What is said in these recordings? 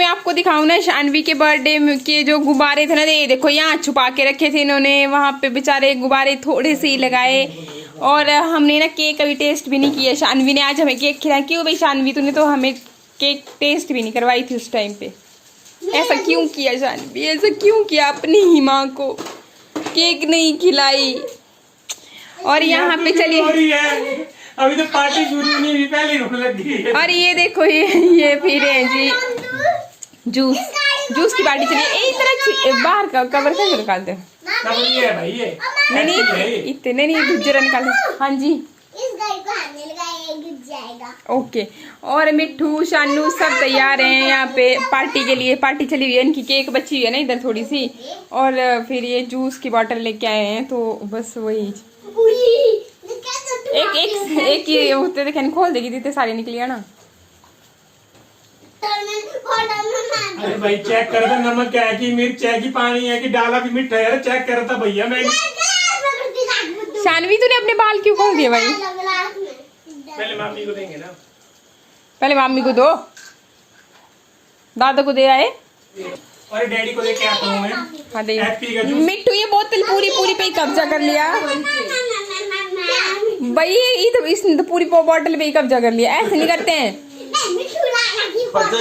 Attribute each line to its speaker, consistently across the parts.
Speaker 1: आपको दिखाऊं ना शानवी के बर्थडे के जो गुब्बारे थे ना, ये देखो यहाँ छुपा के रखे थे इन्होंने, वहाँ पे बेचारे गुब्बारे थोड़े से ही लगाए। और हमने ना केक अभी टेस्ट भी नहीं किया। शानवी ने आज हमें केक खिलाया। क्यों भाई शानवी, तूने तो हमें केक टेस्ट भी नहीं करवाई थी उस टाइम पे। ऐसा क्यों किया शानवी, ऐसा क्यों किया? अपनी ही माँ को केक नहीं खिलाई। और यहाँ पे चलिए,
Speaker 2: अभी तो पार्टी शुरू नहीं हुई, पहले रोने लगी है।
Speaker 1: और ये देखो ये फिर है जी जूस की पार्टी चलिए। एक तरह बाहर का कवर कैसे निकालते हैं?
Speaker 2: है भाई ये
Speaker 1: नहीं इतने नहीं, गुजरा निकालते। हाँ जी,
Speaker 3: इस गाय को हाथ में लगाया, गिर जाएगा।
Speaker 1: ओके। और मिट्ठू शानू सब तैयार हैं यहाँ पे पार्टी के लिए। पार्टी चली हुई है, इनकी केक बची हुई है ना इधर थोड़ी सी, और फिर ये जूस की बोतल लेके आए हैं, तो बस वही एक ये होते थे, खोल देगी दीते सारी निकली है ना।
Speaker 2: अरे भाई चेक कर दो, नमक क्या है कि मिर्च है कि पानी है कि डाला कि मिठा है, चेक कर था भैया। मैं
Speaker 1: शानवी तूने अपने बाल क्यों खोल दिए भाई?
Speaker 2: पहले मम्मी को देंगे ना,
Speaker 1: पहले मम्मी को दो, दादा को दे आए
Speaker 2: और डैडी को दे के आता हूँ मैं।
Speaker 1: हाँ दे। मिट्टू ये बोतल पूरी पूरी पे ही कब्जा कर लिया भाई, ये तो इसने तो पूरी बोतल पे ही कब्जा कर लिया। ऐसे नहीं करते हैं,
Speaker 2: फट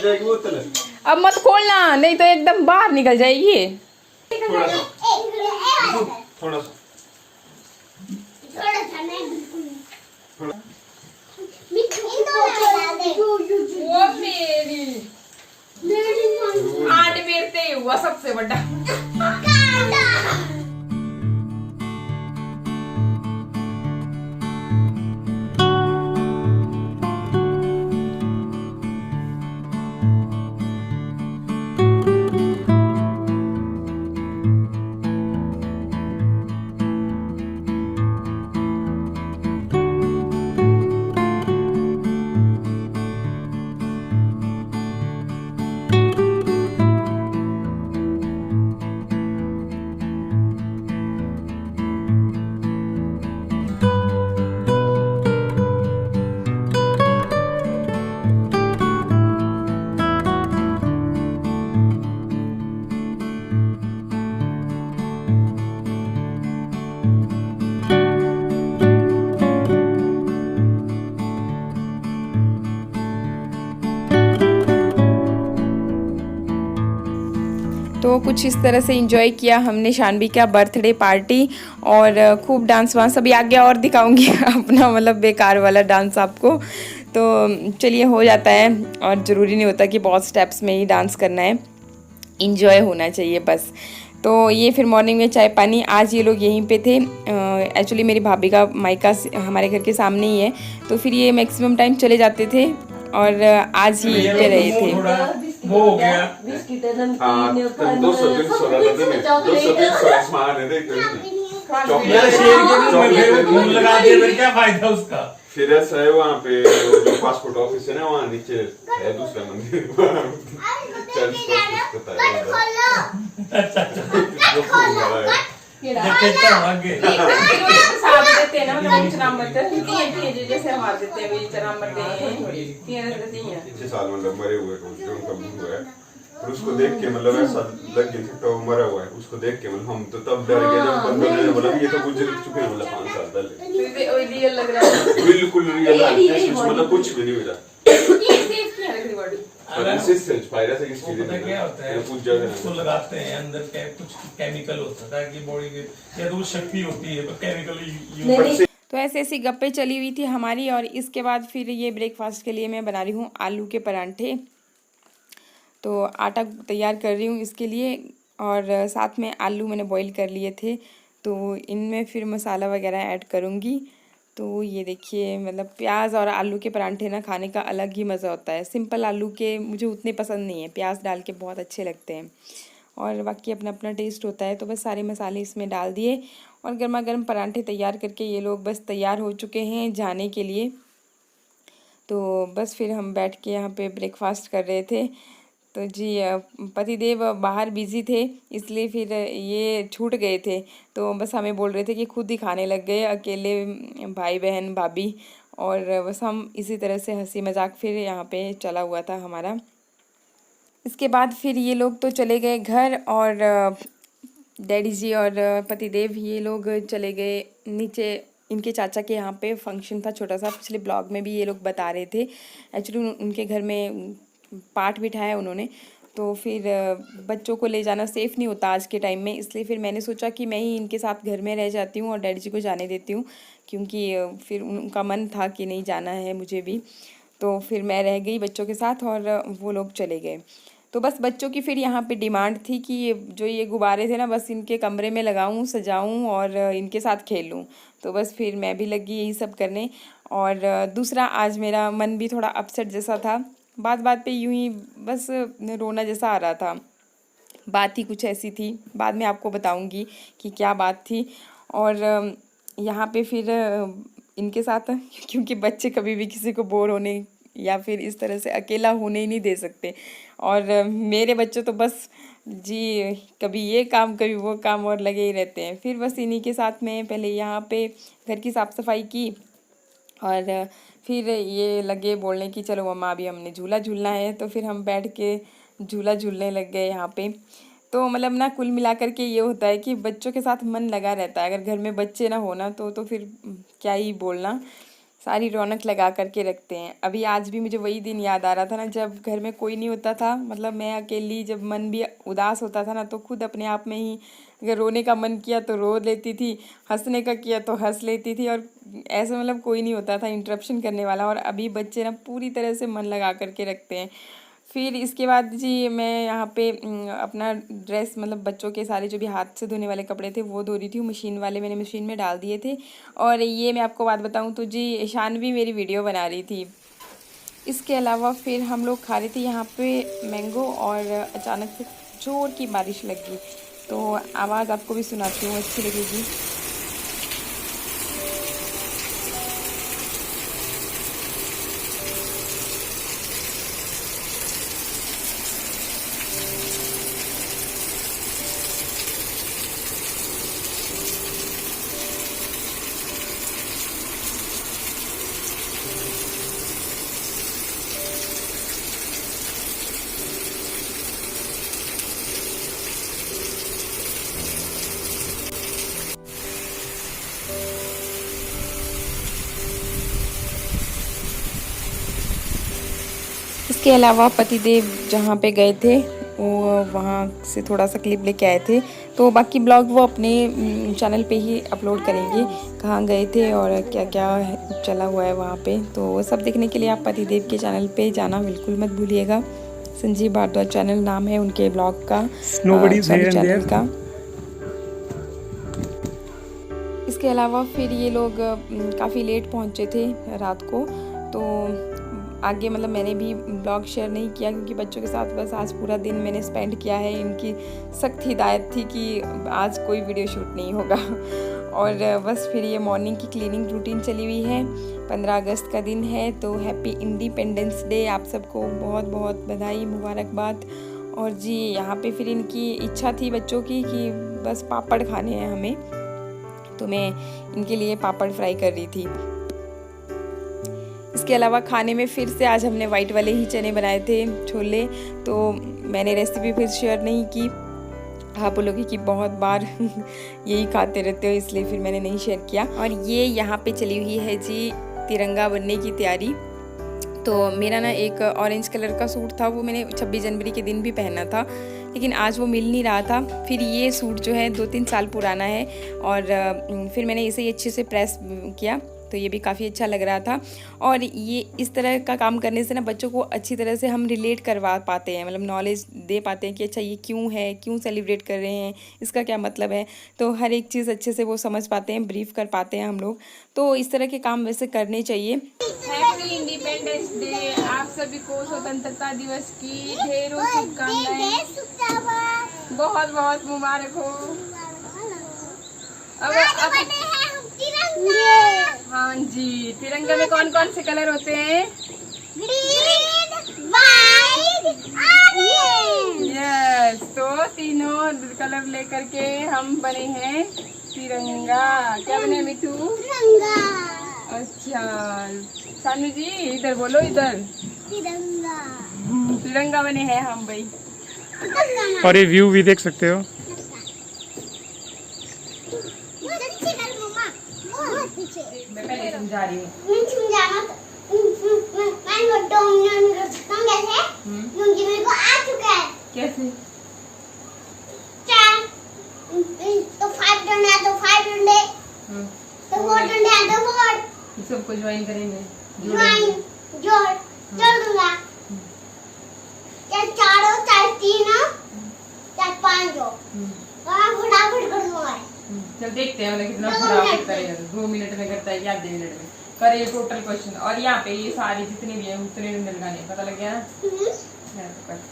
Speaker 2: जाएगी बोतल।
Speaker 1: अब मत खोलना नहीं तो एकदम बाहर निकल जाएगी।
Speaker 2: थोड़ा सा थोड़ा सा
Speaker 1: वो मेरी आठ बेरते हुआ सबसे बड़ा। तो कुछ इस तरह से एंजॉय किया हमने शानवी का बर्थडे पार्टी, और खूब डांस वांस अभी आगे और दिखाऊंगी अपना मतलब बेकार वाला डांस आपको। तो चलिए हो जाता है, और ज़रूरी नहीं होता कि बहुत स्टेप्स में ही डांस करना है, एंजॉय होना चाहिए बस। तो ये फिर मॉर्निंग में चाय पानी, आज ये लोग यहीं पे थे। एक्चुअली मेरी भाभी का मायका हमारे घर के सामने ही है, तो फिर ये मैक्सिमम टाइम चले जाते थे, और आज ही पे रहे थे।
Speaker 2: वो हो गया लगा दिया, क्या फायदा उसका।
Speaker 4: फिर ऐसा है वहाँ पे जो पासपोर्ट ऑफिस है ना, वहाँ नीचे है दूसरा मंदिर। साल मतलब मरे हुए जो उनका हुआ है, और उसको देख के मतलब ऐसा लग गया तो मरा हुआ है, उसको देख के मतलब हम तो तब डर गए जब बंदों ने बोला ये तो गुजर चुके हैं, मतलब 5 साल पहले।
Speaker 1: रियल लग रहा है,
Speaker 4: बिल्कुल रियल है, मतलब कुछ भी नहीं हुआ।
Speaker 2: उसको लगाते हैं अंदर कुछ केमिकल होता है कि बॉडी के या तो शक्ति होती है, केमिकल।
Speaker 1: तो ऐसे ऐसी गप्पे चली हुई थी हमारी, और इसके बाद फिर ये ब्रेकफास्ट के लिए मैं बना रही हूँ आलू के परांठे। तो आटा तैयार कर रही हूँ इसके लिए, और साथ में आलू मैंने बॉईल कर लिए थे, तो इनमें फिर मसाला वगैरह ऐड करूँगी। तो ये देखिए, मतलब प्याज और आलू के परांठे ना खाने का अलग ही मज़ा होता है। सिंपल आलू के मुझे उतने पसंद नहीं है, प्याज डाल के बहुत अच्छे लगते हैं, और बाकी अपना अपना टेस्ट होता है। तो बस सारे मसाले इसमें डाल दिए, और गर्मा गर्म परांठे तैयार करके ये लोग बस तैयार हो चुके हैं जाने के लिए। तो बस फिर हम बैठ के यहाँ पे ब्रेकफास्ट कर रहे थे। तो जी पतिदेव बाहर बिज़ी थे, इसलिए फिर ये छूट गए थे, तो बस हमें बोल रहे थे कि खुद ही खाने लग गए अकेले, भाई बहन भाभी, और बस हम इसी तरह से हंसी मजाक फिर यहाँ पे चला हुआ था हमारा। इसके बाद फिर ये लोग तो चले गए घर और डैडी जी और पतिदेव ये लोग चले गए नीचे। इनके चाचा के यहाँ पे फंक्शन था छोटा सा, पिछले ब्लॉग में भी ये लोग बता रहे थे। एक्चुअली उनके घर में पाठ बिठाया उन्होंने, तो फिर बच्चों को ले जाना सेफ़ नहीं होता आज के टाइम में, इसलिए फिर मैंने सोचा कि मैं ही इनके साथ घर में रह जाती हूँ और डैडी जी को जाने देती हूँ, क्योंकि फिर उनका मन था कि नहीं जाना है मुझे भी। तो फिर मैं रह गई बच्चों के साथ और वो लोग चले गए। तो बस बच्चों की फिर यहाँ पे डिमांड थी कि ये गुब्बारे थे ना, बस इनके कमरे में लगाऊं, सजाऊं और इनके साथ खेलूं। तो बस फिर मैं भी लगी यही सब करने। और दूसरा, आज मेरा मन भी थोड़ा अपसेट जैसा था, बात बात पे यूं ही बस रोना जैसा आ रहा था। बात ही कुछ ऐसी थी, बाद में आपको बताऊंगी कि क्या बात थी। और यहाँ पे फिर इनके साथ, क्योंकि बच्चे कभी भी किसी को बोर होने या फिर इस तरह से अकेला होने ही नहीं दे सकते, और मेरे बच्चे तो बस जी कभी ये काम कभी वो काम और लगे ही रहते हैं। फिर बस इन्हीं के साथ में पहले यहाँ पे घर की साफ़ सफाई की और फिर ये लगे बोलने कि चलो मम्मा अभी हमने झूला झूलना है, तो फिर हम बैठ के झूला झूलने लग गए यहाँ पे। तो मतलब ना कुल मिलाकर के ये होता है कि बच्चों के साथ मन लगा रहता है। अगर घर में बच्चे ना होना तो फिर क्या ही बोलना, सारी रौनक लगा करके रखते हैं। अभी आज भी मुझे वही दिन याद आ रहा था ना, जब घर में कोई नहीं होता था, मतलब मैं अकेली, जब मन भी उदास होता था ना, तो खुद अपने आप में ही अगर रोने का मन किया तो रो लेती थी, हंसने का किया तो हंस लेती थी, और ऐसे मतलब कोई नहीं होता था इंटरप्शन करने वाला। और अभी बच्चे ना पूरी तरह से मन लगा करके रखते हैं। फिर इसके बाद जी मैं यहाँ पे अपना ड्रेस, मतलब बच्चों के सारे जो भी हाथ से धोने वाले कपड़े थे वो धो रही थी। मशीन वाले मैंने मशीन में डाल दिए थे। और ये मैं आपको बात बताऊँ तो जी ईशान भी मेरी वीडियो बना रही थी। इसके अलावा फिर हम लोग खा रहे थे यहाँ पे मैंगो, और अचानक से जोर की बारिश लग गई, तो आवाज़ आपको भी सुनाती हूँ, अच्छी लगेगी। इसके अलावा पतिदेव जहाँ पे गए थे वो वहाँ से थोड़ा सा क्लिप लेके आए थे, तो बाकी ब्लॉग वो अपने चैनल पे ही अपलोड करेंगे, कहाँ गए थे और क्या क्या चला हुआ है वहाँ पे। तो वो सब देखने के लिए आप पतिदेव के चैनल पे जाना बिल्कुल मत भूलिएगा। संजीव भारद्वाज चैनल नाम है उनके ब्लॉग का, चैनल का। इसके अलावा फिर ये लोग काफ़ी लेट पहुँचे थे रात को, तो आगे मतलब मैंने भी ब्लॉग शेयर नहीं किया, क्योंकि बच्चों के साथ बस आज पूरा दिन मैंने स्पेंड किया है। इनकी सख्त हिदायत थी कि आज कोई वीडियो शूट नहीं होगा। और बस फिर ये मॉर्निंग की क्लीनिंग रूटीन चली हुई है। 15 अगस्त का दिन है, तो हैप्पी इंडिपेंडेंस डे, आप सबको बहुत बहुत बधाई, मुबारकबाद। और जी यहाँ पे फिर इनकी इच्छा थी बच्चों की कि बस पापड़ खाने हैं हमें, तो मैं इनके लिए पापड़ फ्राई कर रही थी। इसके अलावा खाने में फिर से आज हमने वाइट वाले ही चने बनाए थे, छोले, तो मैंने रेसिपी फिर शेयर नहीं की। आप बोलोगे कि बहुत बार यही खाते रहते हो, इसलिए फिर मैंने नहीं शेयर किया। और ये यहाँ पे चली हुई है जी तिरंगा बनने की तैयारी। तो मेरा ना एक ऑरेंज कलर का सूट था, वो मैंने 26 जनवरी के दिन भी पहना था, लेकिन आज वो मिल नहीं रहा था। फिर ये सूट जो है 2-3 साल पुराना है, और फिर मैंने इसे अच्छे से प्रेस किया, तो ये भी काफ़ी अच्छा लग रहा था। और ये इस तरह का काम करने से ना बच्चों को अच्छी तरह से हम रिलेट करवा पाते हैं, मतलब नॉलेज दे पाते हैं कि अच्छा ये क्यों है, क्यों सेलिब्रेट कर रहे हैं, इसका क्या मतलब है। तो हर एक चीज़ अच्छे से वो समझ पाते हैं, ब्रीफ कर पाते हैं हम लोग। तो इस तरह के काम वैसे करने चाहिए। हैप्पी इंडिपेंडेंस डे, आप सभी को स्वतंत्रता दिवस की ढेरों शुभकामनाएं, बहुत बहुत मुबारक हो। अब हाँ जी, तिरंगा में कौन कौन से कलर होते हैं?
Speaker 3: Green, white, orange.
Speaker 1: यस, तो तीनों कलर लेकर के हम बने हैं तिरंगा। क्या बने मिठू?
Speaker 3: तिरंगा।
Speaker 1: अच्छा, सानू जी इधर बोलो, इधर
Speaker 3: तिरंगा।
Speaker 1: तिरंगा बने हैं हम भाई।
Speaker 5: और ये व्यू भी देख सकते हो।
Speaker 1: मैं पहले समझा रही हूँ।
Speaker 3: क्योंकि मेरे को आ चुका है।
Speaker 1: कैसे?
Speaker 3: तो 5 डंडे है तो 5 डंडे, तो 4 डंडे है तो 4।
Speaker 1: सबको ज्वाइन करेंगे।
Speaker 3: जोड़ दूंगा। चाहे 4 हो, चाहे 3 हो, चाहे 5 हो, और फटाफट कर दूंगा।
Speaker 1: चल देखते हैं मतलब कितना फटाफट करेगा। 2 मिनट में करता है या 2 मिनट में करे टोटल क्वेश्चन। और यहाँ पे ये सारी जितनी भी है उतने डंडे लगाने, पता लग गया ना?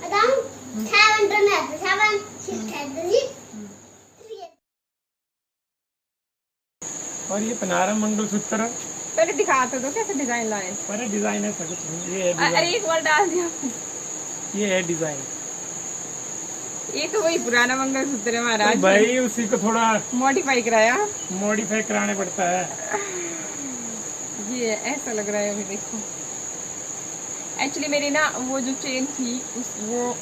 Speaker 3: बताऊं? 7 डंडे है तो 7, 6 है तो 6।
Speaker 5: और ये पनारम मंगलसूत्र
Speaker 1: पहले दिखा तो दो कैसे डिजाइन लाए।
Speaker 5: पर डिजाइन है कुछ नहीं। ये है
Speaker 1: अरे
Speaker 5: डिजाइन,
Speaker 1: एक बार डाल दिया।
Speaker 5: ये है डिजाइन।
Speaker 1: ये तो वही पुराना मंगलसूत्र है महाराज।
Speaker 5: तो भाई उसी को थोड़ा
Speaker 1: मॉडिफाई कराया।
Speaker 5: मॉडिफाई कराने पड़ता है।
Speaker 1: ये ऐसा लग रहा है अभी देखो। एक्चुअली मेरी ना वो जो चेन थी वो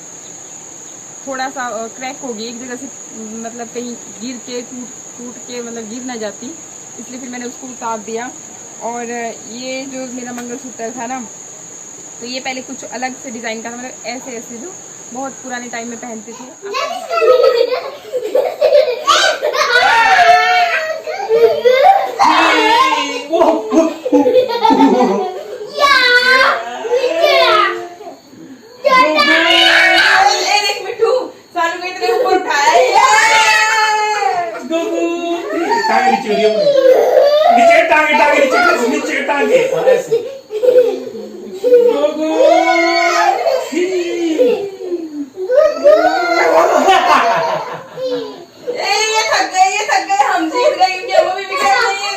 Speaker 1: थोड़ा सा क्रैक हो गई एक जगह से, मतलब कहीं गिर के टूट के मतलब गिर ना जाती, इसलिए फिर मैंने उसको उतार दिया। और ये जो मेरा मंगलसूत्र था ना, तो ये पहले कुछ अलग से डिज़ाइन का था, मतलब ऐसे ऐसे जो बहुत पुराने टाइम में पहनते थे। मिठू सानू को इतने ऊपर उठाया।
Speaker 5: टांगे नीचे नीचे टांगे नीचे टांगे ऐसे।
Speaker 1: ये थक गए हम जीत गए क्योंकि वो भी बिगड़ रही है।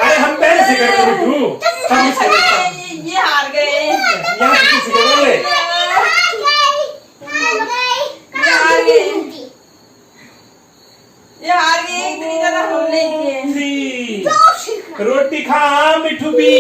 Speaker 5: अरे हम पहले से कर रहे थे।
Speaker 1: ये हार गए।
Speaker 5: यहाँ से किसी को बोले
Speaker 1: ये हार गए इतनी ज्यादा हम नहीं किए।
Speaker 5: रोटी खा मिठू भी।